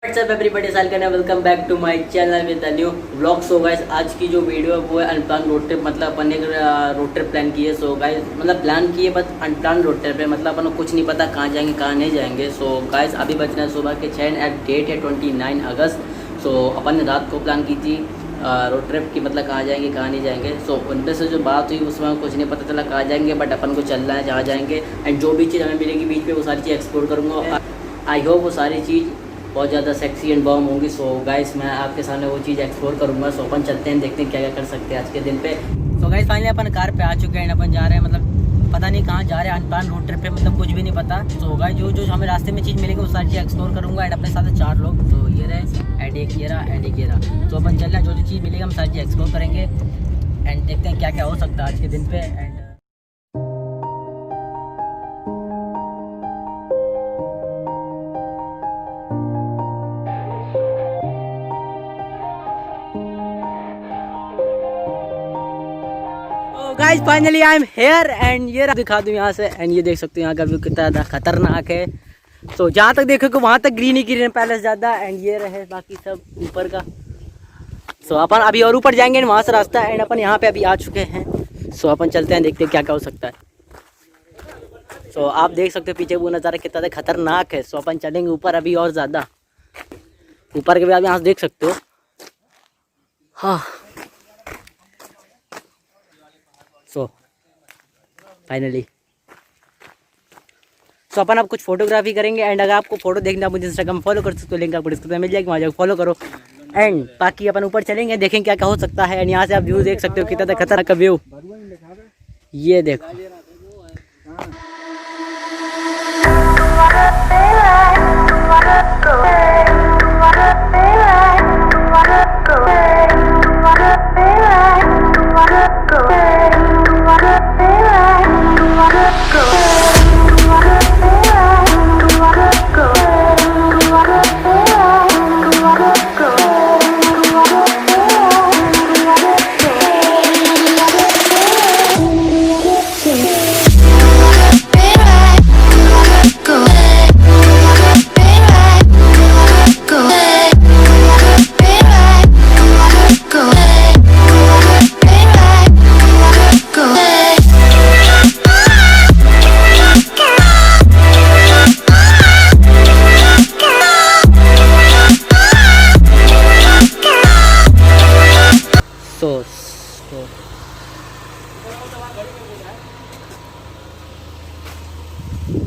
WhatsApp everybody, सahilkhanmake welcome back to my channel with the new vlog. So guys, आज की जो video है वो है अनप्लान रोड ट्रिप। मतलब अपन ने रोड ट्रिप प्लान की है। सो गाइस, मतलब प्लान किए बट अनप्लान रोड ट्रिप है। मतलब अपन को कुछ नहीं पता कहाँ जाएंगे कहाँ नहीं जाएंगे। सो गाइस, अभी बज रहे हैं सुबह के 6 एंड डेट है 29 अगस्त। सो अपन ने रात को प्लान की थी रोड ट्रिप की, मतलब कहाँ जाएंगे कहाँ नहीं जाएंगे। सो उनपे से जो बात हुई उसमें कुछ नहीं पता चला कहाँ जाएंगे, बट अपन को चलना है जहाँ जाएंगे। एंड जो भी चीज़ हमें मिलेगी बीच में वो सारी चीज़ एक्सप्लोर करूँगा। आई होप वो सारी चीज़ बहुत ज़्यादा सेक्सी एंड बॉम होंगी। सो गाइस, मैं आपके सामने वो चीज़ एक्सप्लोर करूँगा। सो अपन चलते हैं, देखते हैं क्या क्या कर सकते हैं आज के दिन पे। सो गाइस, फाइनली अपन कार पे आ चुके हैं। अपन जा रहे हैं, मतलब पता नहीं कहाँ जा रहे हैं, अनप्लान रोड ट्रिप पे, मतलब कुछ भी नहीं पता। सो गाइस, जो हमें रास्ते में चीज़ मिलेगी वो सारी चीज़ एक्सप्लोर करूँगा। एंड अपने साथ 4 लोग, तो ये रहे एंड एक ये रहा एंड एक ये रहा। तो अपन चल रहे हैं, जो चीज़ मिलेगी हम सारी चीज़ एक्सप्लोर करेंगे एंड देखते हैं क्या क्या हो सकता है आज के दिन पे। And guys, finally I am here and ये दिखा दूँ यहाँ से। एंड ये देख सकते हो यहाँ का व्यू कितना ज़्यादा खतरनाक है। सो जहाँ तक देखोगे वहाँ तक ग्रीन ही ग्रीन पैलेस ज़्यादा। एंड ये रहे बाकी सब ऊपर का। सो अपन अभी और ऊपर जाएंगे वहाँ से रास्ता। एंड अपन यहाँ पे अभी आ चुके हैं। सो अपन चलते हैं, देखते हैं क्या क्या हो सकता है। सो आप देख सकते हो पीछे वो नज़ारा कितना ज़्यादा खतरनाक है। सो अपन चलेंगे ऊपर अभी और ज़्यादा ऊपर के भी आप यहाँ से देख सकते हो। हाँ, सो फाइनली अपन अब कुछ फोटोग्राफी करेंगे। एंड अगर आपको फोटो देखना, मुझे इंस्टाग्राम फॉलो कर सकते हो, लिंक आपको डिस्क्रिप्शन में मिल जाएगी, वहाँ जाकर फॉलो करो। एंड बाकी अपन ऊपर चलेंगे, देखेंगे क्या क्या हो सकता है। एंड यहाँ से आप व्यू देख सकते हो कितना खतरनाक का व्यू। ये देखो,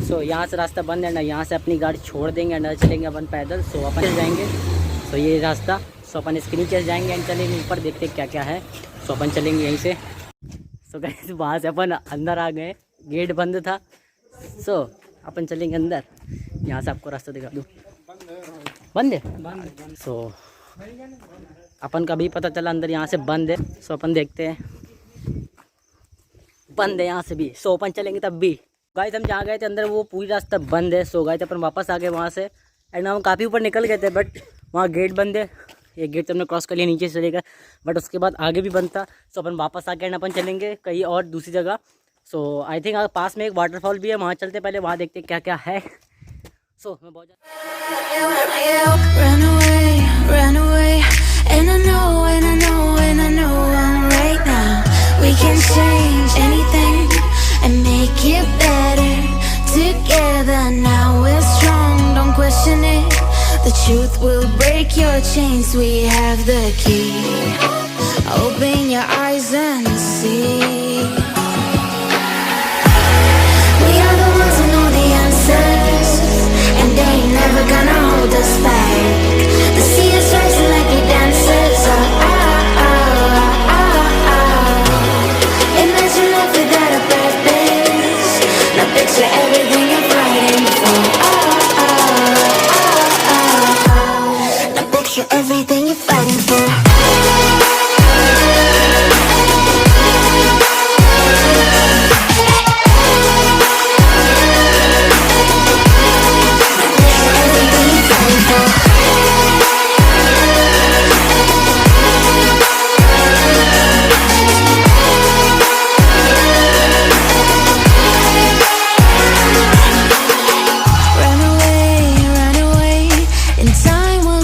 सो यहाँ से रास्ता बंद है ना, यहाँ से अपनी गाड़ी छोड़ देंगे एंड चलेंगे अपन पैदल। सो अपन जाएंगे। सो ये रास्ता, सो अपन इसके नीचे जाएंगे एंड चलेंगे ऊपर, देखते क्या क्या है। सो अपन चलेंगे यहीं से। सो गाइस, वहाँ से अपन अंदर आ गए, गेट बंद था। सो अपन चलेंगे अंदर। यहाँ से आपको रास्ता दिखा दूँ, बंद है। सो अपन का भी पता चला अंदर यहाँ से बंद है। सो अपन देखते हैं, बंद है यहाँ से भी। सो अपन चलेंगे तब भी। गाइस, हम जहाँ गए थे अंदर वो पूरी रास्ता बंद है। सो गाइस, अपन वापस आ गए वहाँ से। एंड हम काफ़ी ऊपर निकल गए थे, बट वहाँ गेट बंद है। ये गेट तो हमने क्रॉस कर लिया, नीचे से चले गए, बट उसके बाद आगे भी बंद था। सो अपन वापस आ गए एंड अपन चलेंगे कहीं और दूसरी जगह। सो आई थिंक पास में एक वाटरफॉल भी है, वहाँ चलते पहले, वहाँ देखते क्या क्या है। सो मैं बहुत and make it better together. Now we're strong, don't question it. The truth will break your chains. We have the key. Open your eyes and see. We are the ones who know the answers, and they ain't never gonna hold us back. The sea is rising like we dancers. Imagine life without a purpose. Now picture everything you're fighting for. Now picture everything you're fighting for. In time we'll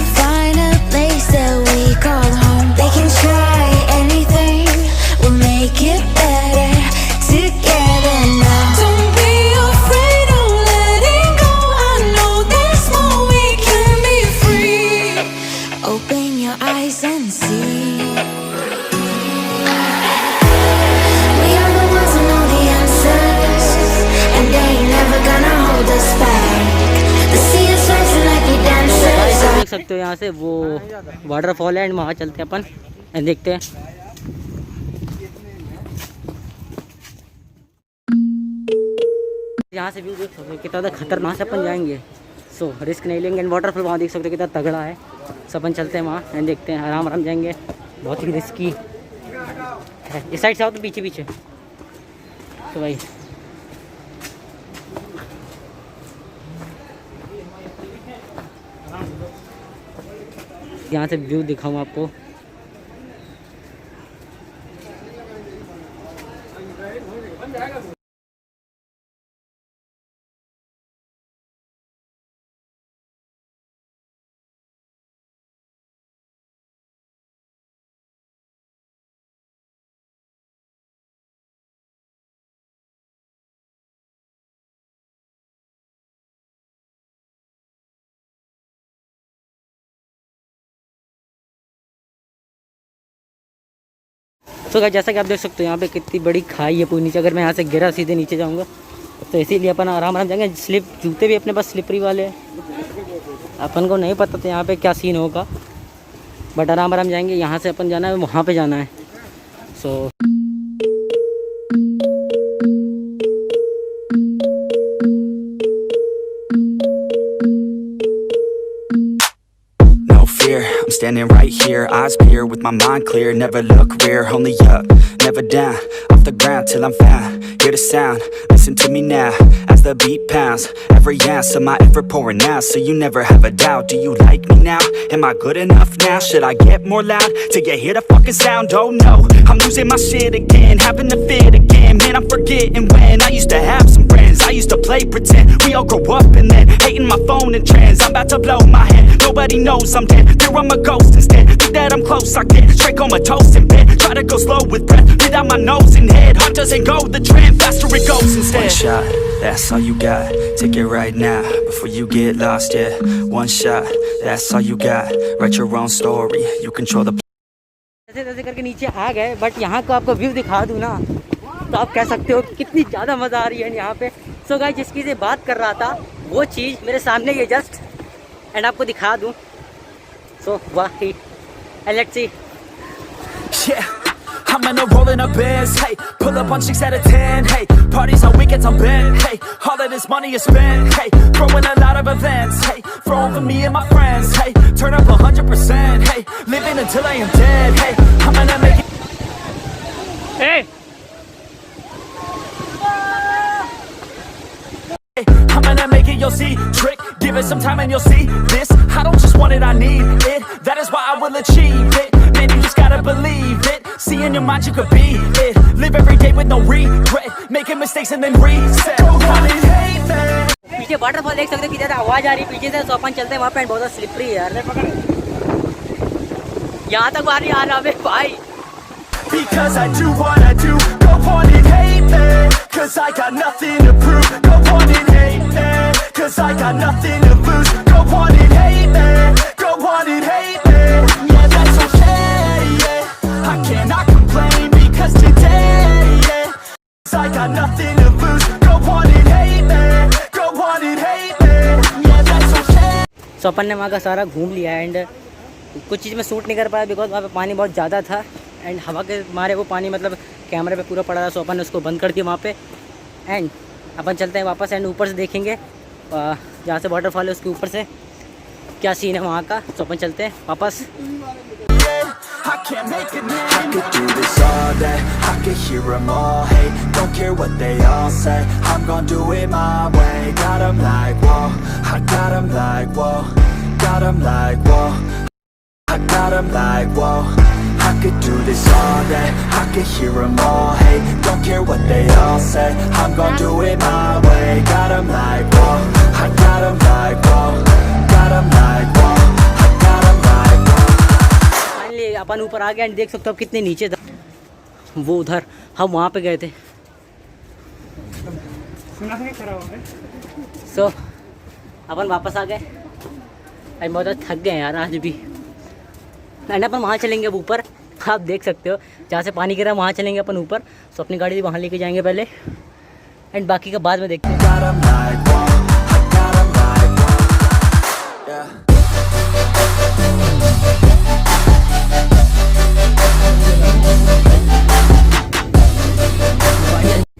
eyes and see. We are the ones who know the answers, and they ain't never gonna hold us back. The sea is rising like we dancers. देख सकते हो यहाँ से वो waterfall है and वहाँ चलते हैं अपन एंड देखते हैं। यहाँ से व्यू देख सकते हो कितना खतरनाक से अपन जाएंगे। सो रिस्क नहीं लेंगे एंड वाटरफॉल वहाँ देख सकते हो कितना तगड़ा है। सो अपन चलते हैं वहाँ एंड देखते हैं, आराम आराम जाएंगे, बहुत ही रिस्की है। इस साइड से आओ तो पीछे पीछे। तो भाई यहाँ से व्यू दिखाऊँ आपको। तो गाइस जैसा कि आप देख सकते हो यहाँ पे कितनी बड़ी खाई है पूरी नीचे। अगर मैं यहाँ से गिरा सीधे नीचे जाऊँगा तो इसीलिए अपन आराम आराम जाएंगे। स्लिप जूते भी अपने पास स्लिपरी वाले हैं। अपन को नहीं पता था यहाँ पे क्या सीन होगा, बट आराम आराम जाएंगे। यहाँ से अपन जाना है, वहाँ पे जाना है। सो I'm standing right here, eyes peer with my mind clear. Never look rear, only up, never down. Off the ground till I'm found. Hear the sound, listen to me now. As the beat pounds, every ounce of my effort pouring out. So you never have a doubt. Do you like me now? Am I good enough now? Should I get more loud to get hear the fucking sound? Oh no, I'm losing my shit again, having to fit again. Man, I'm forgetting when I used to have some friends. I used to play pretend. We all grow up and then hating my phone and trends. I'm about to blow my head. Nobody knows I'm dead. There I'm a ghost instead. Think that I'm close, I get straight comatose in bed. Try to go slow with breath, breathe out my nose and head. Heart doesn't go the trend, faster it goes instead. One shot, that's all you got. Take it right now, before you get lost, yeah. One shot, that's all you got. Write your own story, you control the. ऐसे ऐसे करके नीचे आ गए, but यहाँ का आपको view दिखा दूँ ना तो आप कह सकते हो कितनी ज़्यादा मज़ा आ रही है यहाँ पे। सो गाइस जिसकी से बात कर रहा था वो चीज़ मेरे सामने ये जस्ट एंड आपको दिखा दूँ। सो वाह ही let's see. Yeah, I'm in a roll in a biz, hey. Pull up on 6 out of 10, hey. Parties on weekends on bent, hey. All of this money is spent, hey. Throwing a lot of events, hey. Throwing for me and my friends, hey. Turn up 100%, hey. Living until I am dead, hey. I'm gonna make it. Hey! I'm gonna make it, you'll see. Trick, give it some time and you'll see. This, I don't just want it, I need it. That is why I will achieve it. Man, you just gotta believe it. See in your mind you could be it. Live every day with no regret. Making mistakes and then reset. Go on and hate that. पीछे waterfall देख सकते हो किधर आवाज आ रही है पीछे से। सो अपन चलते हैं वहाँ पे, बहुत स्लिपरी है यार। यहाँ तक आ रही है आना भाई। Because I do what I do. Go on and hate me, cause I got nothing to prove. Go on and hate me, cause I got nothing to lose. Go on and hate me, go on and hate me. Yeah, that's okay, yeah. I cannot complain because today, yeah, cause I got nothing to lose. Go on and hate me, go on and hate me. Yeah, that's okay. सो अपन ने वहाँ का सारा घूम लिया and कुछ चीज़ में shoot नहीं कर पाया बिकॉज वहाँ पे पानी बहुत ज़्यादा था एंड हवा के मारे वो पानी मतलब कैमरे पे पूरा पड़ा था। सो अपन ने उसको बंद कर दिया वहाँ पे एंड अपन चलते हैं वापस एंड ऊपर से देखेंगे जहाँ से वाटरफॉल है उसके ऊपर से क्या सीन है वहाँ का। सो अपन चलते हैं वापस। I can't make a name. I could do this all day. I could hear them all hate. Don't care what they all say. I'm gonna do it my way. Got them like, whoa. I got them like, whoa. Got them like, whoa. I got them like, whoa. I could do this all day. I could hear them all hate. Don't care what they all say. I'm gonna do it my way. Got them like, whoa. I got them like, whoa. Got them like, whoa. I got them like, whoa. Finally अपन ऊपर आ गए and देख सकते हो कितने नीचे था वो उधर। हम वहाँ पे गए थे। सो अपन वापस आ गए एंड बहुत थक गए यार आज भी। एंड अपन वहाँ चलेंगे अब ऊपर, आप देख सकते हो जहाँ से पानी गिरा वहाँ चलेंगे अपन ऊपर। सो अपनी गाड़ी वहाँ लेके जाएंगे पहले, एंड बाकी का बाद में देखते हैं।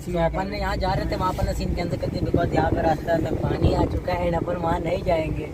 तो अपन ने यहाँ जा रहे थे, वहाँ पर सीन कैंसिल कर दिया बिकॉज यहाँ पे रास्ता में पानी आ चुका है एंड अपन वहाँ नहीं जाएंगे।